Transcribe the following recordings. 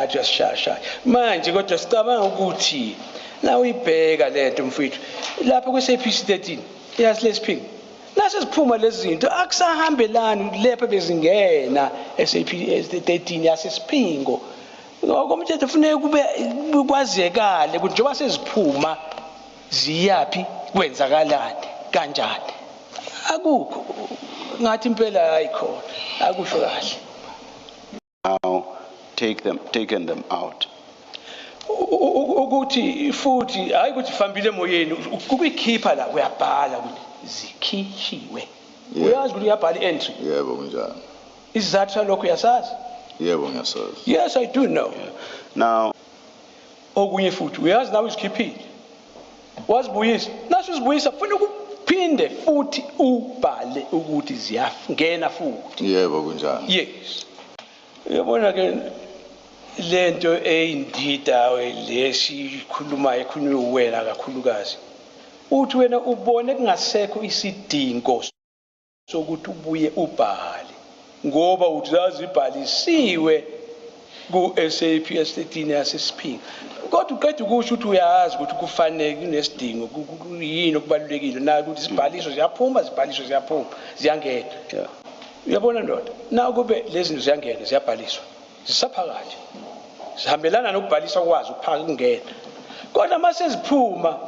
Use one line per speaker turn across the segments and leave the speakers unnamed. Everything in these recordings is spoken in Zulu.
ngathi uyasishaya manje kodwa sicabanga ukuthi na uyibheka lento mfowethu lapha kweSAPC 13 yazi lesiphingi nase siphuma lezi zinto akusahambelani lepha bezingena eSAPC 13 yasesiphingo ngokomthetho kufanele kube kwazekale ukuthi njengoba seziphuma ziyapi kwenzakalani kanjani akukho ngathi impela ayikhona akusho kahle.
Now taken them out.
Ukuthi futhi hayi ukuthi fambile emoyeni ukuyikhipha la uyabhala ukuthi zikhishiwe uyazi ukuthi uyabhala ientry
Yebo kunjalo.
Isizathu salokho uyasazi?
Yebo ngiyasazi.
Yes, I do know.
Now
okunye futhi uyazi nawe uzikhiphile wazibuyisa naso uzibuyisa kufanele ukuphinde futhi ubhale ukuthi ziyangena futhi.
Yebo kunjalo.
Yes. Uyabona ke lento eyindida lesikhuluma ekhulunywe wena kakhulukazi uthi wena ubone kungasekho isidingo sokuthi ubuye ubhale ngoba uthi zazi ibhalisiwe ku-SAPS 13 yasesiphingi kodwa uqeda ukusho ukuthi uyazi ukuthi kufanele kunesidingo yini okubalulekile na ukuthi isibhaliso ziyaphuma ziyangena. Uyabona ndoda na kube lezi zinto ziyangena ziyabhaliswa zisaphakathi zihambelana nokubhalisa kwazi ukuphaka kungena kodwa mase ziphuma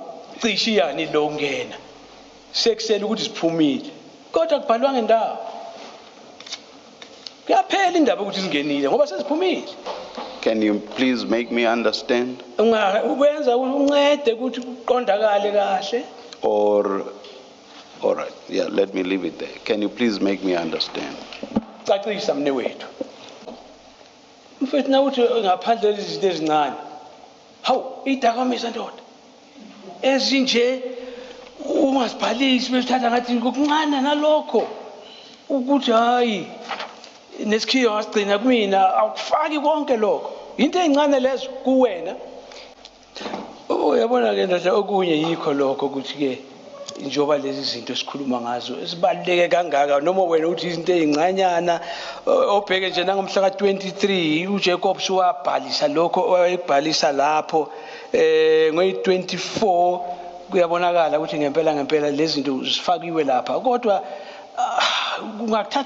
cishe yani lo ngena sekusela ukuthi ziphumile kodwa kubhalwa ngendawo kuyaphela indaba ukuthi zingenile ngoba seziphumile.
Can you please make me understand?
Ukwenza uncede ukuthi uqondakale kahle.
Or all right, yeah, let me leave it there. Can you please make me understand?
Cacisa mne wethu mfethu na uthi ngaphandle lezinto ezincane hawu idakamisa ndoda ezinje ungasibhalisi besithatha ngathi ngokuncane nalokho ukuthi hayi nesikhiyo ngasigcina kumina awukufaki konke lokho into ezincane lezo kuwena. Uyabona ke ndoda okunye yikho lokho ukuthi ke njoba lezi zinto esikhuluma ngazo esibaluleke kangaka noma wena uthi izinto ezincanyana obheke nje nangomhla ka23 uJacobs wabhalisa lokho ekubhalisa lapho ngoyi24 kuyabonakala ukuthi ngempela lezi zinto zifakiwe lapha kodwa kungakuthatha